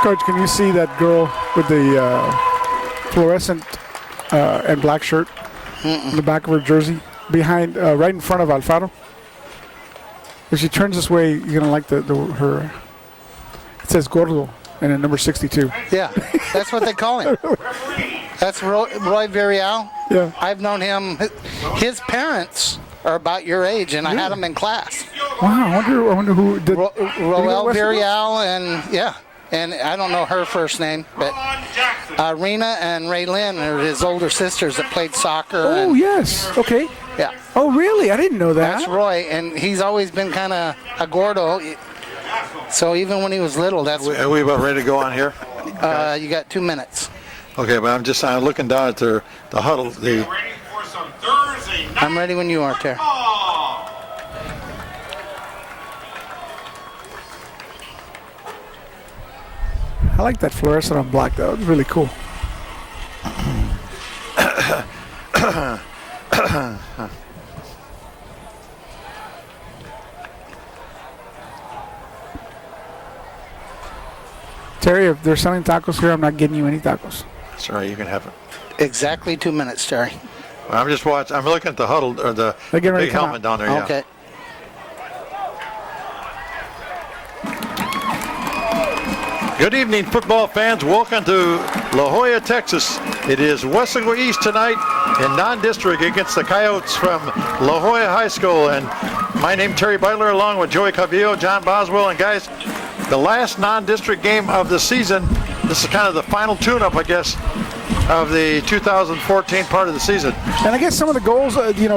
Coach, can you see that girl with the fluorescent and black shirt in the back of her jersey behind, right in front of Alfaro? If she turns this way, you're gonna like her. It says Gordo and then number 62. Yeah, that's what they call him. That's Roy Villarreal. Yeah. I've known him. His parents are about your age, and I had them in class. Wow, I wonder who did. Roel Villarreal, and yeah. And I don't know her first name, but Rena and Raylyn are his older sisters that played soccer. Oh, yes. Okay. Yeah. Oh, really? I didn't know that. That's Roy, and he's always been kind of a gordo. So even when he was little, that's... Are we about ready to go on here? You got 2 minutes. Okay, but I'm looking down at the huddle. I'm ready when you are, Terry. I like that fluorescent on black, though. It's really cool. Terry, if they're selling tacos here, I'm not getting you any tacos. Sorry, you can have it. Exactly 2 minutes, Terry. Well, I'm just watching. I'm looking at the huddle, or the big helmet down there. Yeah. Okay. Good evening, football fans. Welcome to La Joya, Texas. It is Weslaco East tonight in non-district against the Coyotes from La Joya High School. And my name is Terry Beitler, along with Joey Cavillo, John Boswell. And guys, the last non-district game of the season. This is kind of the final tune-up, I guess, of the 2014 part of the season. And I guess some of the goals,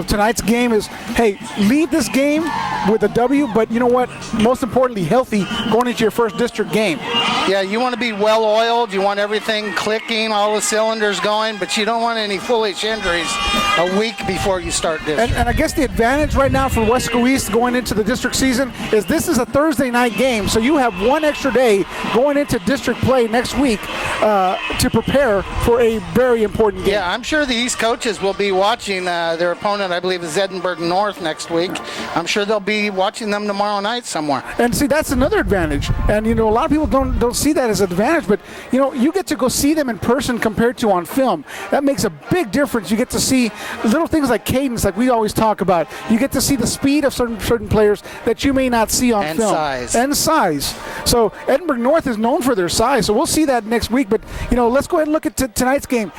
tonight's game is, hey, lead this game with a W, but you know what? Most importantly, healthy going into your first district game. Yeah, you want to be well-oiled. You want everything clicking, all the cylinders going, but you don't want any foolish injuries a week before you start district. And I guess the advantage right now for Weslaco East going into the district season is this is a Thursday night game, so you have one extra day going into district play next week to prepare for a very important game. Yeah, I'm sure the East coaches will be watching their opponent, I believe, is Edinburgh North next week. I'm sure they'll be watching them tomorrow night somewhere. And see, that's another advantage. And, a lot of people don't see that as an advantage, but, you get to go see them in person compared to on film. That makes a big difference. You get to see little things like cadence, like we always talk about. You get to see the speed of certain players that you may not see on film. And size. So Edinburgh North is known for their size, so we'll see that next week. But, let's go ahead and look at tonight's game.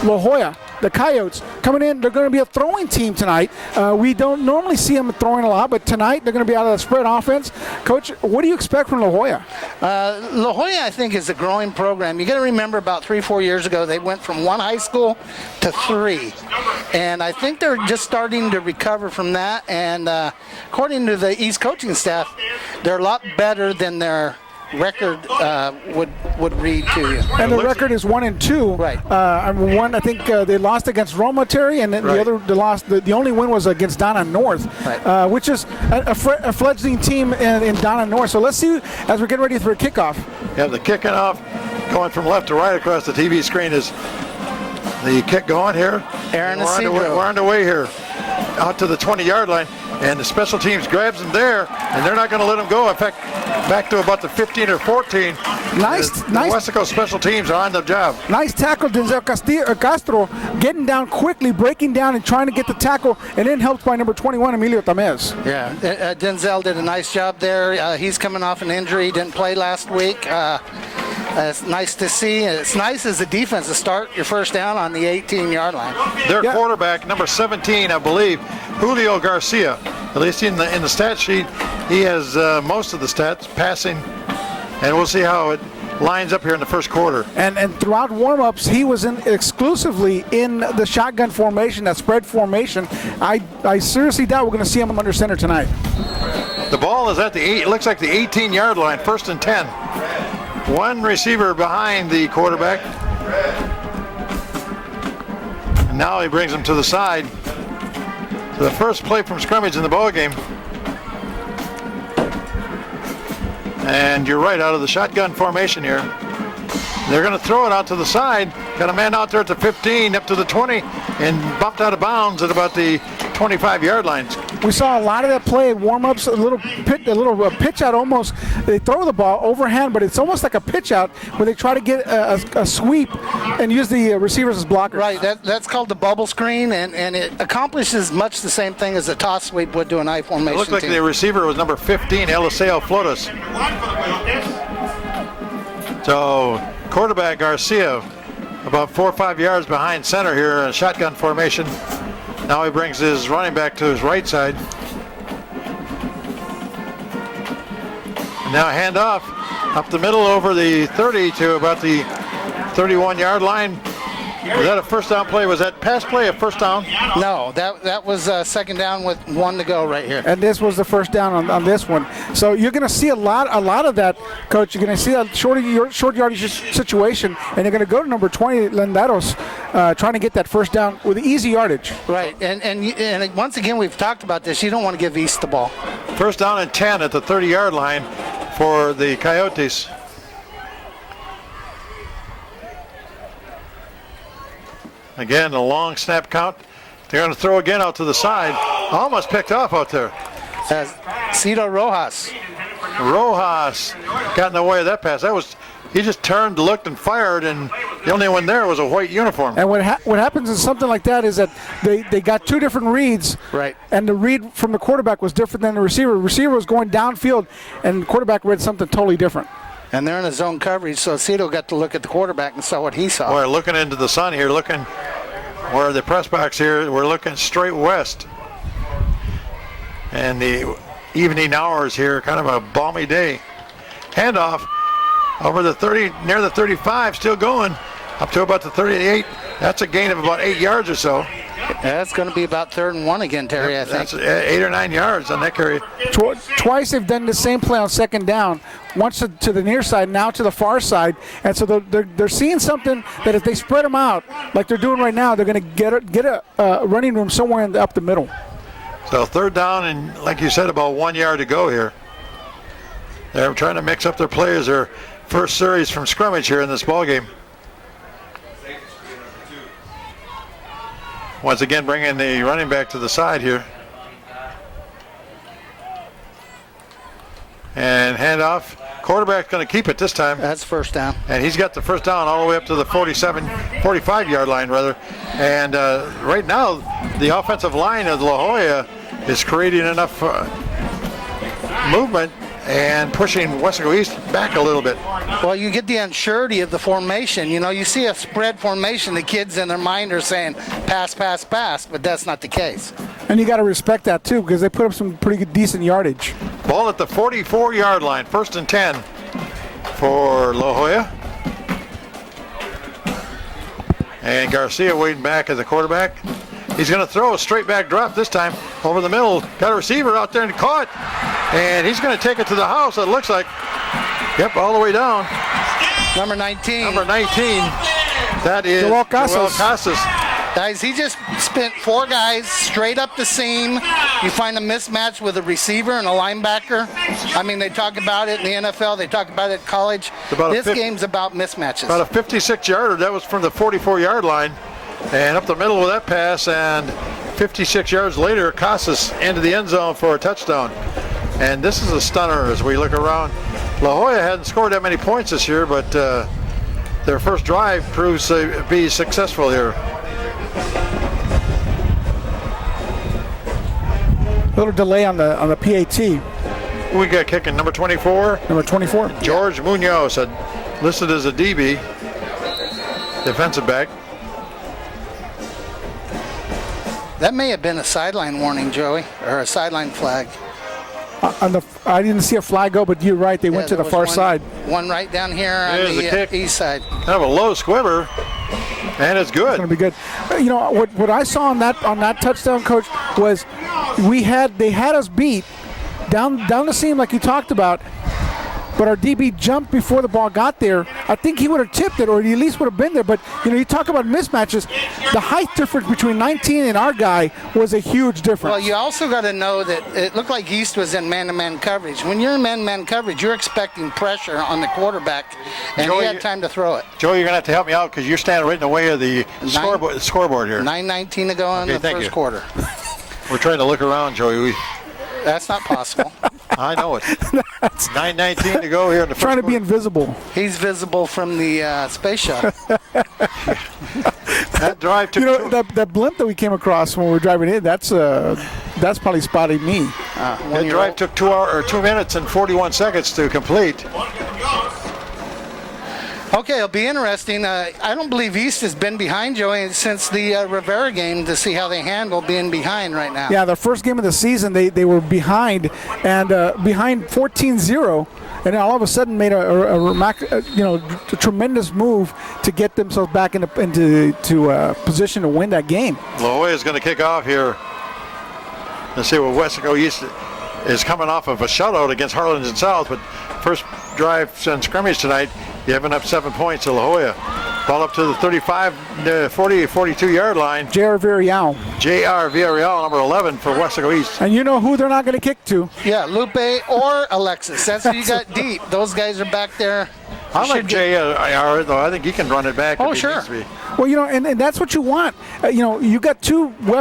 La Joya, the Coyotes, coming in, they're going to be a throwing team tonight. We don't normally see them throwing a lot, but tonight they're going to be out of the spread offense. Coach, what do you expect from La Joya? La Joya, I think, is a growing program. You got to remember about 3-4 years ago, they went from one high school to 3. And I think they're just starting to recover from that. And according to the East coaching staff, they're a lot better than their record would read to you. And the record is 1-2. Right. I think they lost against Roma, Terry, and then the only win was against Donna North, right. Which is a fledgling team in Donna North. So let's see as we're getting ready for a kickoff. Yeah, the kicking off, going from left to right across the TV screen is the kick going here. Aaron We're underway here, out to the 20-yard line. And the special teams grabs them there, and they're not going to let them go. In fact, back to about the 15 or 14. Nice. Weslaco special teams are on the job. Nice tackle, Denzel Castro, getting down quickly, breaking down and trying to get the tackle, and then helped by number 21, Emilio Tamez. Yeah, Denzel did a nice job there. He's coming off an injury, didn't play last week. It's nice to see. It's nice as a defense to start your first down on the 18-yard line. Their quarterback, number 17, I believe, Julio Garcia. At least in the stat sheet, he has most of the stats passing, and we'll see how it lines up here in the first quarter. And throughout warm-ups, he was exclusively in the shotgun formation, that spread formation. I seriously doubt we're going to see him under center tonight. The ball is at it looks like the 18-yard line, 1st and 10. One receiver behind the quarterback. And now he brings him to the side. So the first play from scrimmage in the ball game. And you're right, out of the shotgun formation here. They're going to throw it out to the side. Got a man out there at the 15, up to the 20, and bumped out of bounds at about the 25-yard line. We saw a lot of that play, warm-ups, a little pitch out almost. They throw the ball overhand, but it's almost like a pitch out where they try to get a sweep and use the receivers as blockers. Right, that's called the bubble screen, and it accomplishes much the same thing as a toss sweep would do an I formation. It looked like team. the receiver was number 15, Eliseo Flotas. So quarterback Garcia about 4 or 5 yards behind center here in a shotgun formation. Now he brings his running back to his right side. Now hand off up the middle over the 30 to about the 31-yard line. Was that a first down play? Was that pass play a first down? No, that was second down with 1 to go right here. And this was the first down on this one. So you're going to see a lot of that, Coach. You're going to see a short yardage situation, and you're going to go to number 20, Lendaros, trying to get that first down with easy yardage. Right, and once again, we've talked about this. You don't want to give East the ball. First down and 10 at the 30-yard line for the Coyotes. Again, a long snap count. They're going to throw again out to the side. Almost picked off out there. Cito Rojas. Rojas got in the way of that pass. He just turned, looked, and fired, and the only one there was a white uniform. And what happens in something like that is that they got 2 different reads, right? And the read from the quarterback was different than the receiver. The receiver was going downfield, and the quarterback read something totally different. And they're in a zone coverage, so Cito got to look at the quarterback and saw what he saw. We're looking into the sun here, looking where the press box here, we're looking straight west. And the evening hours here, kind of a balmy day. Handoff over the 30, near the 35, still going, up to about the 38. That's a gain of about 8 yards or so. That's going to be about 3rd and 1 again, Terry, I think. That's 8 or 9 yards on that carry. Twice they've done the same play on second down. Once to the near side, now to the far side. And so they're seeing something that if they spread them out, like they're doing right now, they're going to get a running room somewhere up the middle. So 3rd down and, like you said, about 1 yard to go here. They're trying to mix up their plays, their first series from scrimmage here in this ball game. Once again, bringing the running back to the side here. And handoff. Quarterback's going to keep it this time. That's first down. And he's got the first down all the way up to the 45-yard line, rather. And right now, the offensive line of La Jolla is creating enough movement and pushing Weslaco East back a little bit. Well, you get the unsurety of the formation. You know, you see a spread formation, the kids in their mind are saying pass, pass, pass, but that's not the case. And you got to respect that too, because they put up some pretty good, decent yardage. Ball at the 44-yard line, 1st and 10 for La Jolla. And Garcia waiting back as the quarterback. He's going to throw a straight back drop this time over the middle. Got a receiver out there and caught. And he's going to take it to the house, it looks like. Yep, all the way down. Number 19. Number 19. That is Joel Casas. Guys, he just spent 4 guys straight up the seam. You find a mismatch with a receiver and a linebacker. I mean, they talk about it in the NFL. They talk about it in college. This game's about mismatches. About a 56-yarder. That was from the 44-yard line. And up the middle with that pass, and 56 yards later, Casas into the end zone for a touchdown. And this is a stunner as we look around. La Jolla hadn't scored that many points this year, but their first drive proves to be successful here. A little delay on the PAT. We got kicking number 24. Number 24. George Munoz, listed as a DB, defensive back. That may have been a sideline warning, Joey, or a sideline flag. I didn't see a flag go, but you're right. They went to the far side. One right down here on the east side. Kind of a low squibber, and it's good. It's going to be good. You know what I saw on that touchdown, Coach, was they had us beat down the seam like you talked about. But our DB jumped before the ball got there. I think he would have tipped it, or he at least would have been there. But, you talk about mismatches. The height difference between 19 and our guy was a huge difference. Well, you also got to know that it looked like East was in man-to-man coverage. When you're in man-to-man coverage, you're expecting pressure on the quarterback, and he had time to throw it. Joe, you're going to have to help me out because you're standing right in the way of the scoreboard here. 9:19 to go in the first quarter. We're trying to look around, Joey. That's not possible. I know it. 9:19 to go here in the first Trying to be quarter. invisible. He's visible from the space shuttle. That drive took You know, that blimp that we came across when we were driving in, that's probably spotting me. that drive took 2 minutes and 41 seconds to complete. Okay, it'll be interesting. I don't believe East has been behind Joey since the Rivera game to see how they handle being behind right now. Yeah, the first game of the season, they were behind, and behind 14-0, and all of a sudden made a tremendous move to get themselves back into position to win that game. La Joya is going to kick off here. Let's see what Weslaco East is coming off of a shutout against Harlingen South, but first drive since scrimmage tonight, giving up 7 points to La Joya. Ball up to the 35, 40, 42-yard line. J.R. Villarreal. J.R. Villarreal, number 11 for Weslaco East. And you know who they're not going to kick to. Yeah, Lupe or Alexis. That's who you got deep. Those guys are back there. I like J.R. though. I think he can run it back. Oh, if he sure. needs to be. Well, and that's what you want. You got two